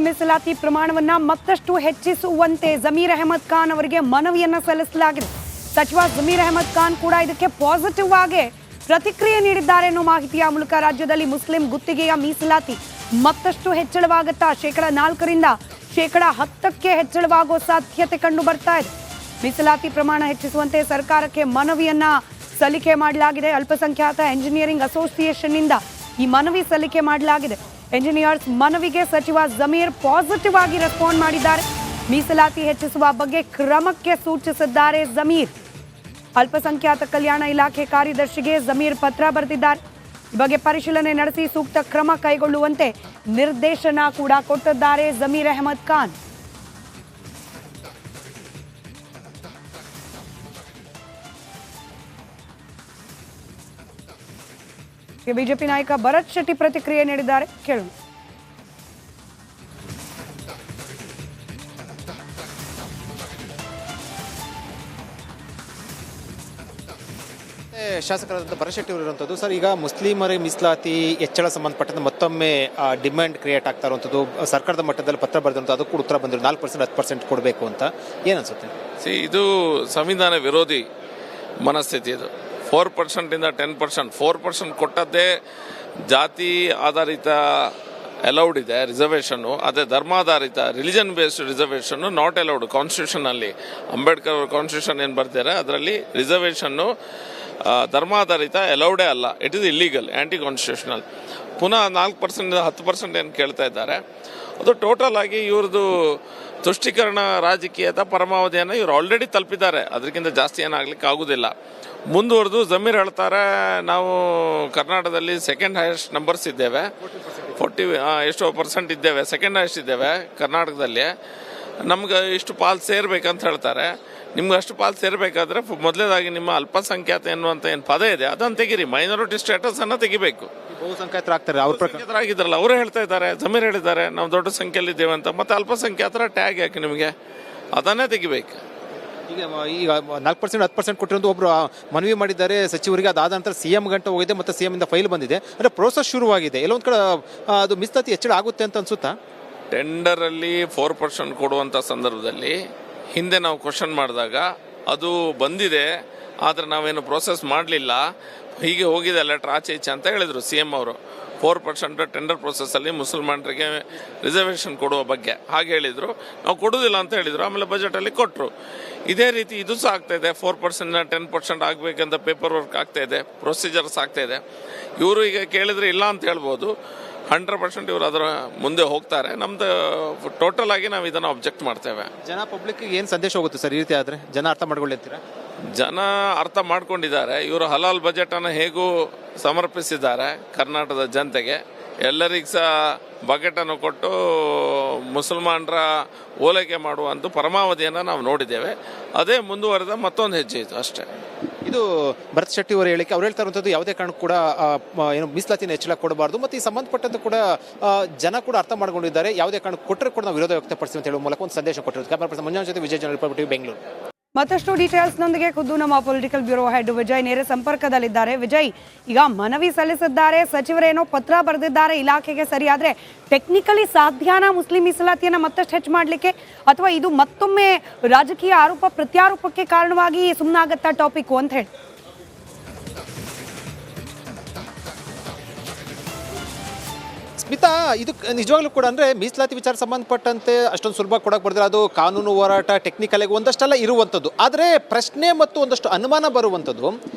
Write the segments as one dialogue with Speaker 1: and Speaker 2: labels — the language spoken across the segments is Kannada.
Speaker 1: ಮೀಸಲಾತಿ ಪ್ರಮಾಣವನ್ನ ಮತ್ತಷ್ಟು ಹೆಚ್ಚಿಸುವಂತೆ ಜಮೀರ್ ಅಹಮದ್ ಖಾನ್ ಅವರಿಗೆ ಮನವಿಯನ್ನ ಸಲ್ಲಿಸಲಾಗಿದೆ. ಸಚಿವ ಜಮೀರ್ ಅಹಮದ್ ಖಾನ್ ಕೂಡ ಇದಕ್ಕೆ ಪಾಸಿಟಿವ್ ಆಗಿ ಪ್ರತಿಕ್ರಿಯೆ ನೀಡಿದ್ದಾರೆ ಅನ್ನೋ ಮಾಹಿತಿಯ ಮೂಲಕ ರಾಜ್ಯದಲ್ಲಿ ಮುಸ್ಲಿಂ ಗುತ್ತಿಗೆಯ ಮೀಸಲಾತಿ ಮತ್ತಷ್ಟು ಹೆಚ್ಚಳವಾಗುತ್ತಾ 4% -10% ಹೆಚ್ಚಳವಾಗುವ ಸಾಧ್ಯತೆ ಕಂಡು ಬರ್ತಾ ಇದೆ. ಮೀಸಲಾತಿ ಪ್ರಮಾಣ ಹೆಚ್ಚಿಸುವಂತೆ ಸರ್ಕಾರಕ್ಕೆ ಮನವಿಯನ್ನ ಸಲ್ಲಿಕೆ ಮಾಡಲಾಗಿದೆ. ಅಲ್ಪಸಂಖ್ಯಾತ ಎಂಜಿನಿಯರಿಂಗ್ ಅಸೋಸಿಯೇಷನ್ ನಿಂದ ಈ ಮನವಿ ಸಲ್ಲಿಕೆ ಮಾಡಲಾಗಿದೆ. ಎಂಜಿನಿಯರ್ಸ್ ಮನವಿಗೆ ಸಚಿವ ಜಮೀರ್ ಪಾಸಿಟಿವ್ ಆಗಿ ರೆಸ್ಪಾಂಡ್ ಮಾಡಿದ್ದಾರೆ. ಮೀಸಲಾತಿ ಹೆಚ್ಚಿಸುವ ಬಗ್ಗೆ ಕ್ರಮಕ್ಕೆ ಸೂಚಿಸಿದ್ದಾರೆ ಜಮೀರ್. ಅಲ್ಪಸಂಖ್ಯಾತ ಕಲ್ಯಾಣ ಇಲಾಖೆ ಕಾರ್ಯದರ್ಶಿಗೆ ಜಮೀರ್ ಪತ್ರ ಬರೆದಿದ್ದಾರೆ. ಈ ಬಗ್ಗೆ ಪರಿಶೀಲನೆ ನಡೆಸಿ ಸೂಕ್ತ ಕ್ರಮ ಕೈಗೊಳ್ಳುವಂತೆ ನಿರ್ದೇಶನ ಕೂಡ ಕೊಟ್ಟಿದ್ದಾರೆ ಜಮೀರ್ ಅಹಮದ್ ಖಾನ್. ಬಿಜೆಪಿ ನಾಯಕ ಭರತ್ ಶೆಟ್ಟಿ ಪ್ರತಿಕ್ರಿಯೆ ನೀಡಿದ್ದಾರೆ, ಕೇಳೋಣ.
Speaker 2: ಶಾಸಕರಾದಂಥ ಭರತ್ ಶೆಟ್ಟಿ ಅವರು ಇರುವಂಥದ್ದು. ಸರ್, ಈಗ ಮುಸ್ಲಿಮರಿಗೆ ಮೀಸಲಾತಿ ಹೆಚ್ಚಳ ಸಂಬಂಧಪಟ್ಟಂತೆ ಮತ್ತೊಮ್ಮೆ ಡಿಮ್ಯಾಂಡ್ ಕ್ರಿಯೇಟ್ ಆಗ್ತಾ ಇರುವಂಥದ್ದು, ಸರ್ಕಾರದ ಮಟ್ಟದಲ್ಲಿ ಪತ್ರ ಬರೆದಿರುವಂಥ ಅದಕ್ಕೂ ಉತ್ತರ ಬಂದಿರೋ 4% 10% ಕೊಡಬೇಕು ಅಂತ ಏನು ಅನ್ಸುತ್ತೆ?
Speaker 3: ಇದು ಸಂವಿಧಾನ ವಿರೋಧಿ ಮನಸ್ಥಿತಿ. ಇದು 4% 10%, 4% ಕೊಟ್ಟದ್ದೇ ಜಾತಿ ಆಧಾರಿತ ಅಲೌಡ್ ಇದೆ ರಿಸರ್ವೇಷನ್ನು, ಅದೇ ಧರ್ಮಾಧಾರಿತ religion based reservation not allowed. ಕಾನ್ಸ್ಟಿಟ್ಯೂಷನಲ್ಲಿ ಅಂಬೇಡ್ಕರ್ ಅವರು ಕಾನ್ಸ್ಟಿಟ್ಯೂಷನ್ ಏನು ಬರ್ತಾರೆ ಅದರಲ್ಲಿ ರಿಸರ್ವೇಷನ್ನು ಧರ್ಮಾಧಾರಿತ ಅಲೌಡೇ ಅಲ್ಲ, it is illegal, anti constitutional. ಪುನಃ 4% 10% ಏನು ಕೇಳ್ತಾ ಇದ್ದಾರೆ, ಅದು ಟೋಟಲ್ ಆಗಿ ಇವ್ರದ್ದು ತುಷ್ಟೀಕರಣ ರಾಜಕೀಯದ ಪರಮಾವಧಿಯನ್ನು ಇವರು ಆಲ್ರೆಡಿ ತಲುಪಿದ್ದಾರೆ. ಅದಕ್ಕಿಂತ ಜಾಸ್ತಿ ಏನಾಗಲಿಕ್ಕೆ ಆಗೋದಿಲ್ಲ. ಮುಂದುವರೆದು ಜಮೀರ್ ಹೇಳ್ತಾರೆ, ನಾವು ಕರ್ನಾಟಕದಲ್ಲಿ ಸೆಕೆಂಡ್ ಹೈಯೆಸ್ಟ್ ನಂಬರ್ಸ್ ಇದ್ದೇವೆ, 40% ಇದ್ದೇವೆ, ಸೆಕೆಂಡ್ ಹೈಯೆಸ್ಟ್ ಇದ್ದೇವೆ ಕರ್ನಾಟಕದಲ್ಲಿ, ನಮ್ಗೆ ಇಷ್ಟು ಪಾಲು ಸೇರ್ಬೇಕಂತ ಹೇಳ್ತಾರೆ. ನಿಮ್ಗೆ ಅಷ್ಟು ಪಾಲು ಸೇರಬೇಕಾದ್ರೆ ಮೊದಲೇದಾಗಿ ನಿಮ್ಮ ಅಲ್ಪಸಂಖ್ಯಾತ ಎನ್ನುವಂಥ ಏನು ಪದ ಇದೆ ಅದನ್ನು ತೆಗೀರಿ, ಮೈನಾರಿಟಿ ಸ್ಟೇಟಸ್ ಅನ್ನು ತೆಗಿಬೇಕು.
Speaker 2: ಬಹುಸಂಖ್ಯಾತರಾಗ್ತಾರೆ
Speaker 3: ಆಗಿದ್ರಲ್ಲ ಅವರೇ ಹೇಳ್ತಾ ಇದ್ದಾರೆ, ಜಮೀರ್ ಹೇಳಿದ್ದಾರೆ ನಾವು ದೊಡ್ಡ ಸಂಖ್ಯೆಯಲ್ಲಿದ್ದೇವೆ ಅಂತ. ಮತ್ತೆ ಅಲ್ಪಸಂಖ್ಯಾತರ ಟ್ಯಾಗ್ ಯಾಕೆ ನಿಮಗೆ, ಅದನ್ನೇ ತೆಗಿಬೇಕು.
Speaker 2: ಈಗ 4% 10% ಕೊಟ್ಟಿರೋದು ಒಬ್ರು ಮನವಿ ಮಾಡಿದ್ದಾರೆ ಸಚಿವರಿಗೆ. ಅದಾದ ನಂತರ CM ಗಂಟೆ ಹೋಗಿದೆ, ಮತ್ತೆ CM ಇಂದ ಫೈಲ್ ಬಂದಿದೆ, ಅಂದ್ರೆ ಪ್ರೋಸೆಸ್ ಶುರುವಾಗಿದೆ. ಎಲ್ಲೊಂದ್ ಕಡೆ ಅದು ಮೀಸಲಾತಿ ಹೆಚ್ಚಳ ಆಗುತ್ತೆ ಅಂತ ಅನ್ಸುತ್ತಾ?
Speaker 3: ಟೆಂಡರಲ್ಲಿ 4% ಕೊಡುವಂಥ ಸಂದರ್ಭದಲ್ಲಿ ಹಿಂದೆ ನಾವು ಕ್ವಶನ್ ಮಾಡಿದಾಗ ಅದು ಬಂದಿದೆ, ಆದರೆ ನಾವೇನು ಪ್ರೋಸೆಸ್ ಮಾಡಲಿಲ್ಲ, ಹೀಗೆ ಹೋಗಿದೆ ಲೆಟ್ರ್ ಆಚೆ ಈಚೆ ಅಂತ ಹೇಳಿದರು CM ಅವರು. 4% ಟೆಂಡರ್ ಪ್ರೋಸೆಸ್ಸಲ್ಲಿ ಮುಸಲ್ಮಾನರಿಗೆ ರಿಸರ್ವೇಷನ್ ಕೊಡುವ ಬಗ್ಗೆ ಹಾಗೆ ಹೇಳಿದರು. ನಾವು ಕೊಡೋದಿಲ್ಲ ಅಂತ ಹೇಳಿದರು, ಆಮೇಲೆ ಬಜೆಟಲ್ಲಿ ಕೊಟ್ಟರು. ಇದೇ ರೀತಿ ಇದು ಸಹ ಆಗ್ತಾಯಿದೆ, 4% 10% ಆಗಬೇಕಂತ ಪೇಪರ್ ವರ್ಕ್ ಆಗ್ತಾಯಿದೆ, ಪ್ರೊಸೀಜರ್ಸ್ ಆಗ್ತಾಯಿದೆ. ಇವರು ಈಗ ಕೇಳಿದರೆ ಇಲ್ಲ ಅಂತ ಹೇಳ್ಬೋದು, 100% ಇವರು ಅದರ ಮುಂದೆ ಹೋಗ್ತಾರೆ. ನಮ್ದು ಟೋಟಲ್ ಆಗಿ ನಾವು ಇದನ್ನು ಅಬ್ಜೆಕ್ಟ್ ಮಾಡ್ತೇವೆ.
Speaker 2: ಪಬ್ಲಿಕ್ ಏನು ಸಂದೇಶ ಹೋಗುತ್ತೆ ಸರ್ ಈ ರೀತಿ ಆದರೆ? ಜನ ಅರ್ಥ ಮಾಡ್ಕೊಳ್ಳಿರ್ತೀರಾ?
Speaker 3: ಜನ ಅರ್ಥ ಮಾಡ್ಕೊಂಡಿದ್ದಾರೆ. ಇವರು ಹಲಾಲ್ ಬಜೆಟನ್ನು ಹೇಗೂ ಸಮರ್ಪಿಸಿದ್ದಾರೆ ಕರ್ನಾಟಕದ ಜನತೆಗೆ. ಎಲ್ಲರಿಗೂ ಸಹ ಬಕೆಟನ್ನು ಕೊಟ್ಟು ಮುಸಲ್ಮಾನರ ಓಲೈಕೆ ಮಾಡುವಂಥ ಪರಮಾವಧಿಯನ್ನು ನಾವು ನೋಡಿದ್ದೇವೆ. ಅದೇ ಮುಂದುವರೆದ ಮತ್ತೊಂದು ಹೆಜ್ಜೆ ಇದು ಅಷ್ಟೇ.
Speaker 2: ಇದು ಭರತ್ ಶೆಟ್ಟಿ ಅವರು ಹೇಳಿಕೆ. ಅವ್ರು ಹೇಳ್ತಾ ಇರುವಂಥದ್ದು ಯಾವುದೇ ಕಾರಣಕ್ಕೂ ಕೂಡ ಏನು ಮೀಸಲಾತಿನ ಹೆಚ್ಚಳ ಕೊಡಬಾರ್ದು, ಮತ್ತು ಈ ಸಂಬಂಧಪಟ್ಟಂತೆ ಕೂಡ ಜನ ಕೂಡ ಅರ್ಥ ಮಾಡ್ಕೊಂಡಿದ್ದಾರೆ. ಯಾವುದೇ ಕಾರಣಕ್ಕೆ ಕೊಟ್ಟರೆ ಕೂಡ ನಾವು ವಿರೋಧ ವ್ಯಕ್ತಪಡಿಸ್ತೀವಿ ಅಂತ ಹೇಳುವ ಮೂಲಕ ಒಂದು ಸಂದೇಶ ಕೊಟ್ಟಿರೋದು. ಕ್ಯಾಮರಾ ಪರ್ಸನ್ ಮಂಜುನಾಥ್ ಜೊತೆ ವಿಜಯ್ ಜನರಲ್ ರಿಪೋರ್ಟ್, ಬೆಂಗಳೂರು.
Speaker 1: ಮತ್ತಷ್ಟು ಡೀಟೇಲ್ಸ್ನೊಂದಿಗೆ ಖುದ್ದು ನಮ್ಮ ಪೊಲಿಟಿಕಲ್ ಬ್ಯೂರೋ ಹೆಡ್ ವಿಜಯ್ ನೇರ ಸಂಪರ್ಕದಲ್ಲಿದ್ದಾರೆ. ವಿಜಯ್, ಈಗ ಮನವಿ ಸಲ್ಲಿಸಿದ್ದಾರೆ, ಸಚಿವರೇನೋ ಪತ್ರ ಬರೆದಿದ್ದಾರೆ ಇಲಾಖೆಗೆ, ಸರಿಯಾದ್ರೆ ಟೆಕ್ನಿಕಲಿ ಸಾಧ್ಯನಾ ಮುಸ್ಲಿಂ ಮೀಸಲಾತಿಯನ್ನು ಮತ್ತಷ್ಟು ಹೆಚ್ಚು ಮಾಡಲಿಕ್ಕೆ, ಅಥವಾ ಇದು ಮತ್ತೊಮ್ಮೆ ರಾಜಕೀಯ ಆರೋಪ ಪ್ರತ್ಯಾರೋಪಕ್ಕೆ ಕಾರಣವಾಗಿ ಸುಮ್ಮನಾಗತ್ತಾ ಟಾಪಿಕ್ ಅಂತ ಹೇಳಿ?
Speaker 2: ಸ್ಮಿತಾ, ಇದು ನಿಜವಾಗ್ಲೂ ಕೂಡ ಅಂದರೆ ಮೀಸಲಾತಿ ವಿಚಾರ ಸಂಬಂಧಪಟ್ಟಂತೆ ಅಷ್ಟೊಂದು ಸುಲಭ ಕೊಡಕ್ಕೆ ಬರೆದ್ರೆ ಅದು ಕಾನೂನು ಹೋರಾಟ ಟೆಕ್ನಿಕಲಾಗಿ ಒಂದಷ್ಟೆಲ್ಲ ಇರುವಂಥದ್ದು. ಆದರೆ ಪ್ರಶ್ನೆ ಮತ್ತು ಒಂದಷ್ಟು ಅನುಮಾನ ಬರುವಂಥದ್ದು,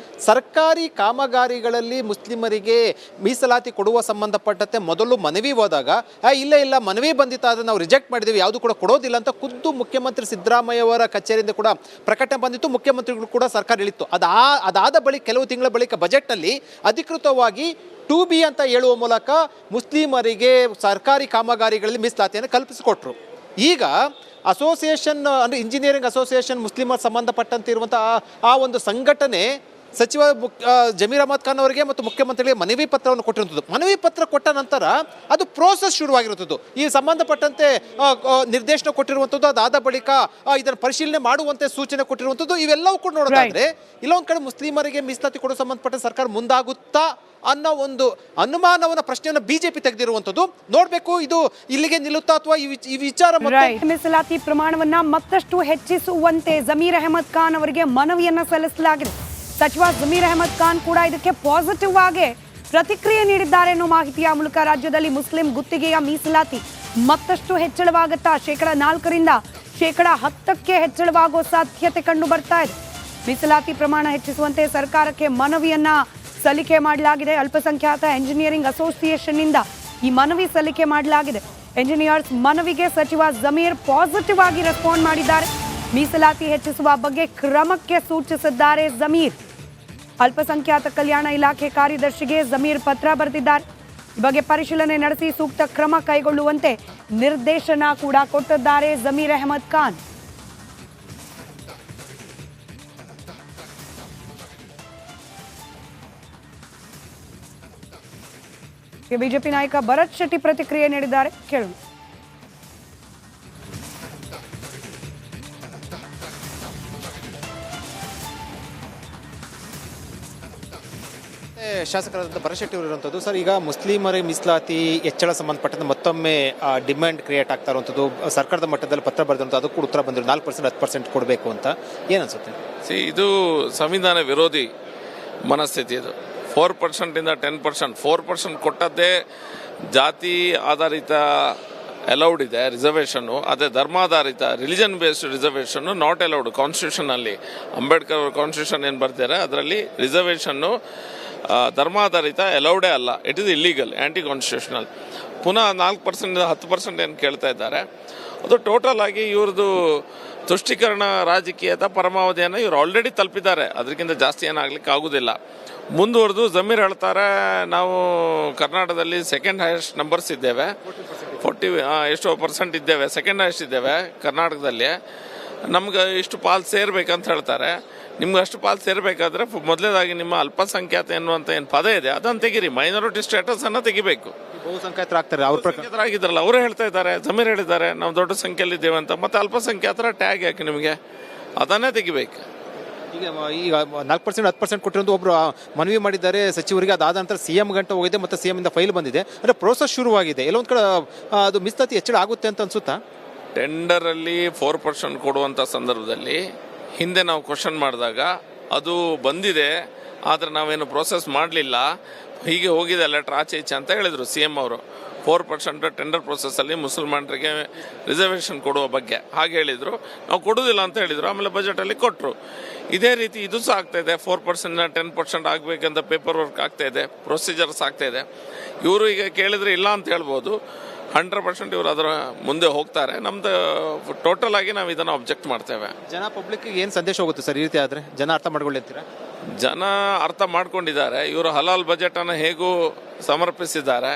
Speaker 2: ಸರ್ಕಾರಿ ಕಾಮಗಾರಿಗಳಲ್ಲಿ ಮುಸ್ಲಿಮರಿಗೆ ಮೀಸಲಾತಿ ಕೊಡುವ ಸಂಬಂಧಪಟ್ಟಂತೆ ಮೊದಲು ಮನವಿ ಹೋದಾಗ ಇಲ್ಲ ಮನವಿ ಬಂದಿತ್ತಾದರೆ ನಾವು ರಿಜೆಕ್ಟ್ ಮಾಡಿದ್ದೀವಿ, ಯಾವುದು ಕೂಡ ಕೊಡೋದಿಲ್ಲ ಅಂತ ಖುದ್ದು ಮುಖ್ಯಮಂತ್ರಿ ಸಿದ್ದರಾಮಯ್ಯ ಅವರ ಕಚೇರಿಯಿಂದ ಕೂಡ ಪ್ರಕಟಣೆ ಬಂದಿತ್ತು. ಮುಖ್ಯಮಂತ್ರಿಗಳು ಕೂಡ ಸರ್ಕಾರ ಹೇಳಿತ್ತು. ಅದಾದ ಬಳಿಕ ಕೆಲವು ತಿಂಗಳ ಬಳಿಕ ಬಜೆಟ್ನಲ್ಲಿ ಅಧಿಕೃತವಾಗಿ 2B ಅಂತ ಹೇಳುವ ಮೂಲಕ ಮುಸ್ಲಿಮರಿಗೆ ಸರ್ಕಾರಿ ಕಾಮಗಾರಿಗಳಲ್ಲಿ ಮೀಸಲಾತಿಯನ್ನು ಕಲ್ಪಿಸಿಕೊಟ್ರು. ಈಗ ಅಸೋಸಿಯೇಷನ್ ಅಂದರೆ ಇಂಜಿನಿಯರಿಂಗ್ ಅಸೋಸಿಯೇಷನ್ ಮುಸ್ಲಿಮರ್ ಸಂಬಂಧಪಟ್ಟಂತೆ ಇರುವಂಥ ಆ ಒಂದು ಸಂಘಟನೆ ಸಚಿವ ಜಮೀರ್ ಅಹಮದ್ ಖಾನ್ ಅವರಿಗೆ ಮತ್ತು ಮುಖ್ಯಮಂತ್ರಿಗೆ ಮನವಿ ಪತ್ರವನ್ನು ಕೊಟ್ಟಿರುವಂಥದ್ದು. ಮನವಿ ಪತ್ರ ಕೊಟ್ಟ ನಂತರ ಅದು ಪ್ರೋಸೆಸ್ ಶುರುವಾಗಿರುತ್ತದೆ. ಈ ಸಂಬಂಧಪಟ್ಟಂತೆ ನಿರ್ದೇಶನ ಕೊಟ್ಟಿರುವಂಥದ್ದು, ಅದಾದ ಬಳಿಕ ಇದನ್ನು ಪರಿಶೀಲನೆ ಮಾಡುವಂತೆ ಸೂಚನೆ ಕೊಟ್ಟಿರುವಂಥದ್ದು. ಇವೆಲ್ಲವೂ ಕೂಡ ನೋಡೋದಾದ್ರೆ ಇಲ್ಲೊಂದು ಕಡೆ ಮುಸ್ಲಿಮರಿಗೆ ಮೀಸಲಾತಿ ಕೊಡೋ ಸಂಬಂಧಪಟ್ಟ ಸರ್ಕಾರ ಮುಂದಾಗುತ್ತಾ ಅನ್ನೋ ಒಂದು ಅನುಮಾನವನ್ನ ಪ್ರಶ್ನೆಯನ್ನು ಬಿಜೆಪಿ ತೆಗೆದಿರುವಂಥದ್ದು. ನೋಡ್ಬೇಕು ಇದು ಇಲ್ಲಿಗೆ ನಿಲ್ಲುತ್ತಾ ಅಥವಾ ಈ ವಿಚಾರ
Speaker 1: ಮೀಸಲಾತಿ ಪ್ರಮಾಣವನ್ನ ಮತ್ತಷ್ಟು ಹೆಚ್ಚಿಸುವಂತೆ ಜಮೀರ್ ಅಹಮದ್ ಖಾನ್ ಅವರಿಗೆ ಮನವಿಯನ್ನ ಸಲ್ಲಿಸಲಾಗಿದೆ. ಸಚಿವ ಜಮೀರ್ ಅಹಮದ್ ಖಾನ್ ಕೂಡ ಇದಕ್ಕೆ ಪಾಸಿಟಿವ್ ಆಗಿ ಪ್ರತಿಕ್ರಿಯೆ ನೀಡಿದ್ದಾರೆ ಅನ್ನೋ ಮಾಹಿತಿಯ ಮೂಲಕ ರಾಜ್ಯದಲ್ಲಿ ಮುಸ್ಲಿಂ ಗುತ್ತಿಗೆಯ ಮೀಸಲಾತಿ ಮತ್ತಷ್ಟು ಹೆಚ್ಚಳವಾಗುತ್ತಾ 4% 10% ಹೆಚ್ಚಳವಾಗುವ ಸಾಧ್ಯತೆ ಕಂಡು ಬರ್ತಾ ಇದೆ. ಮೀಸಲಾತಿ ಪ್ರಮಾಣ ಹೆಚ್ಚಿಸುವಂತೆ ಸರ್ಕಾರಕ್ಕೆ ಮನವಿಯನ್ನ ಸಲ್ಲಿಕೆ ಮಾಡಲಾಗಿದೆ. ಅಲ್ಪಸಂಖ್ಯಾತ ಎಂಜಿನಿಯರಿಂಗ್ ಅಸೋಸಿಯೇಷನ್ ಇಂದ ಈ ಮನವಿ ಸಲ್ಲಿಕೆ ಮಾಡಲಾಗಿದೆ. ಎಂಜಿನಿಯರ್ಸ್ ಮನವಿಗೆ ಸಚಿವ ಜಮೀರ್ ಪಾಸಿಟಿವ್ ಆಗಿ ರೆಸ್ಪಾಂಡ್ ಮಾಡಿದ್ದಾರೆ. ಮೀಸಲಾತಿ ಹೆಚ್ಚಿಸುವ ಬಗ್ಗೆ ಕ್ರಮಕ್ಕೆ ಸೂಚಿಸಿದ್ದಾರೆ ಜಮೀರ್. ಅಲ್ಪಸಂಖ್ಯಾತ ಕಲ್ಯಾಣ ಇಲಾಖೆ ಕಾರ್ಯದರ್ಶಿಗೆ ಜಮೀರ್ ಪತ್ರ ಬರೆದಿದ್ದಾರೆ. ಈ ಬಗ್ಗೆ ಪರಿಶೀಲನೆ ನಡೆಸಿ ಸೂಕ್ತ ಕ್ರಮ ಕೈಗೊಳ್ಳುವಂತೆ ನಿರ್ದೇಶನ ಕೂಡ ಕೊಟ್ಟಿದ್ದಾರೆ ಜಮೀರ್ ಅಹಮದ್ ಖಾನ್. ಬಿಜೆಪಿ ನಾಯಕ ಭರತ್ ಶೆಟ್ಟಿ ಪ್ರತಿಕ್ರಿಯೆ ನೀಡಿದ್ದಾರೆ, ಕೇಳೋಣ.
Speaker 2: ಶಾಸಕರಾದಂಥ ಭರತ್ ಶೆಟ್ಟಿ ಅವರು ಇರುವಂಥದ್ದು. ಸರ್, ಈಗ ಮುಸ್ಲಿಮರಿಗೆ ಮೀಸಲಾತಿ ಹೆಚ್ಚಳ ಸಂಬಂಧಪಟ್ಟಂತೆ ಮತ್ತೊಮ್ಮೆ ಡಿಮ್ಯಾಂಡ್ ಕ್ರಿಯೇಟ್ ಆಗ್ತಾ ಇರುವಂಥದ್ದು, ಸರ್ಕಾರದ ಮಟ್ಟದಲ್ಲಿ ಪತ್ರ ಬರೆದಿರುವಂಥ ಅದಕ್ಕೂ ಉತ್ತರ ಬಂದಿರೋ 4% 10% ಕೊಡಬೇಕು ಅಂತ ಏನು ಅನ್ಸುತ್ತೆ?
Speaker 3: ಇದು ಸಂವಿಧಾನ ವಿರೋಧಿ ಮನಸ್ಥಿತಿ. ಇದು 4% 10%, 4% ಕೊಟ್ಟದ್ದೇ ಜಾತಿ ಆಧಾರಿತ ಅಲೌಡ್ ಇದೆ ರಿಸರ್ವೇಷನ್ನು. ಅದೇ ಧರ್ಮಾಧಾರಿತ religion based reservation not allowed. ಕಾನ್ಸ್ಟಿಟ್ಯೂಷನಲ್ಲಿ ಅಂಬೇಡ್ಕರ್ ಅವರು ಕಾನ್ಸ್ಟಿಟ್ಯೂಷನ್ ಏನು ಬರ್ತಾರೆ ಅದರಲ್ಲಿ ರಿಸರ್ವೇಷನ್ನು ಧರ್ಮಾಧಾರಿತ ಅಲೌಡೇ ಅಲ್ಲ. It is illegal, anti constitutional. ಪುನಃ 4% 10% ಏನು ಕೇಳ್ತಾ ಇದ್ದಾರೆ, ಅದು ಟೋಟಲ್ ಆಗಿ ಇವ್ರದ್ದು ತುಷ್ಟೀಕರಣ ರಾಜಕೀಯದ ಪರಮಾವಧಿಯನ್ನು ಇವರು ಆಲ್ರೆಡಿ ತಲುಪಿದ್ದಾರೆ. ಅದಕ್ಕಿಂತ ಜಾಸ್ತಿ ಏನಾಗ್ಲಿಕ್ಕೆ ಆಗೋದಿಲ್ಲ. ಮುಂದುವರೆದು ಜಮೀರ್ ಹೇಳ್ತಾರೆ, ನಾವು ಕರ್ನಾಟಕದಲ್ಲಿ ಸೆಕೆಂಡ್ ಹೈಯೆಸ್ಟ್ ನಂಬರ್ಸ್ ಇದ್ದೇವೆ, 40% ಇದ್ದೇವೆ, ಸೆಕೆಂಡ್ ಹೈಯೆಸ್ಟ್ ಇದ್ದೇವೆ ಕರ್ನಾಟಕದಲ್ಲಿ, ನಮ್ಗೆ ಇಷ್ಟು ಪಾಲು ಸೇರ್ಬೇಕಂತ ಹೇಳ್ತಾರೆ. ನಿಮ್ಗೆ ಅಷ್ಟು ಪಾಲು ಸೇರಬೇಕಾದ್ರೆ ಮೊದಲೇದಾಗಿ ನಿಮ್ಮ ಅಲ್ಪಸಂಖ್ಯಾತ ಎನ್ನುವಂಥ ಏನು ಪದ ಇದೆ ಅದನ್ನು ತೆಗೀರಿ. ಮೈನಾರಿಟಿ ಸ್ಟೇಟಸ್ ಅನ್ನು ತೆಗಿಬೇಕು.
Speaker 2: ಬಹುಸಂಖ್ಯಾತರಾಗ್ತಾರೆ
Speaker 3: ಆಗಿದ್ರಲ್ಲ ಅವರೇ ಹೇಳ್ತಾ ಇದ್ದಾರೆ, ಜಮೀರ್ ಹೇಳಿದ್ದಾರೆ ನಾವು ದೊಡ್ಡ ಸಂಖ್ಯೆಯಲ್ಲಿದ್ದೇವೆ ಅಂತ. ಮತ್ತೆ ಅಲ್ಪಸಂಖ್ಯಾತರ ಟ್ಯಾಗ್ ಯಾಕೆ ನಿಮಗೆ? ಅದನ್ನೇ ತೆಗಿಬೇಕು.
Speaker 2: ಈಗ 4% 10% ಕೊಟ್ಟಿರೋದು ಒಬ್ರು ಮನವಿ ಮಾಡಿದ್ದಾರೆ ಸಚಿವರಿಗೆ. ಅದಾದ ನಂತರ CM ಗಂಟೆ ಹೋಗಿದೆ, ಮತ್ತೆ CM ಇಂದ ಫೈಲ್ ಬಂದಿದೆ, ಅಂದ್ರೆ ಪ್ರೋಸೆಸ್ ಶುರುವಾಗಿದೆ. ಎಲ್ಲೊಂದ್ ಕಡೆ ಅದು ಮೀಸಲಾತಿ ಹೆಚ್ಚಳ ಆಗುತ್ತೆ ಅಂತ ಅನ್ಸುತ್ತಾ?
Speaker 3: ಟೆಂಡರಲ್ಲಿ 4% ಕೊಡುವಂಥ ಸಂದರ್ಭದಲ್ಲಿ ಹಿಂದೆ ನಾವು ಕ್ವಶನ್ ಮಾಡಿದಾಗ ಅದು ಬಂದಿದೆ, ಆದರೆ ನಾವೇನು ಪ್ರೋಸೆಸ್ ಮಾಡಲಿಲ್ಲ, ಹೀಗೆ ಹೋಗಿದೆ ಲೆಟರ್ ಆಚೆ ಈಚೆ ಅಂತ ಹೇಳಿದರು CM ಅವರು. 4% ಟೆಂಡರ್ ಪ್ರೊಸೆಸ್ಸಲ್ಲಿ ಮುಸಲ್ಮಾನರಿಗೆ ರಿಸರ್ವೇಷನ್ ಕೊಡುವ ಬಗ್ಗೆ ಹಾಗೆ ಹೇಳಿದರು. ನಾವು ಕೊಡೋದಿಲ್ಲ ಅಂತ ಹೇಳಿದರು, ಆಮೇಲೆ ಬಜೆಟಲ್ಲಿ ಕೊಟ್ಟರು. ಇದೇ ರೀತಿ ಇದು ಸಹ ಆಗ್ತಾಯಿದೆ. 4% 10% ಆಗಬೇಕಂತ ಪೇಪರ್ ವರ್ಕ್ ಆಗ್ತಾಯಿದೆ, ಪ್ರೊಸೀಜರ್ಸ್ ಆಗ್ತಾಯಿದೆ. ಇವರು ಈಗ ಕೇಳಿದರೆ ಇಲ್ಲ ಅಂತ ಹೇಳ್ಬೋದು. 100% ಇವರು ಅದರ ಮುಂದೆ ಹೋಗ್ತಾರೆ. ನಮ್ದು ಟೋಟಲ್ ಆಗಿ ನಾವು ಇದನ್ನು ಅಬ್ಜೆಕ್ಟ್ ಮಾಡ್ತೇವೆ.
Speaker 2: ಪಬ್ಲಿಕ್ ಏನು ಸಂದೇಶ ಹೋಗುತ್ತೆ ಸರ್ ಈ ರೀತಿ ಆದರೆ? ಜನ ಅರ್ಥ ಮಾಡ್ಕೊಳ್ಳಿರ್ತೀರಾ?
Speaker 3: ಜನ ಅರ್ಥ ಮಾಡ್ಕೊಂಡಿದ್ದಾರೆ. ಇವರು ಹಲಾಲ್ ಬಜೆಟನ್ನು ಹೇಗೂ ಸಮರ್ಪಿಸಿದ್ದಾರೆ.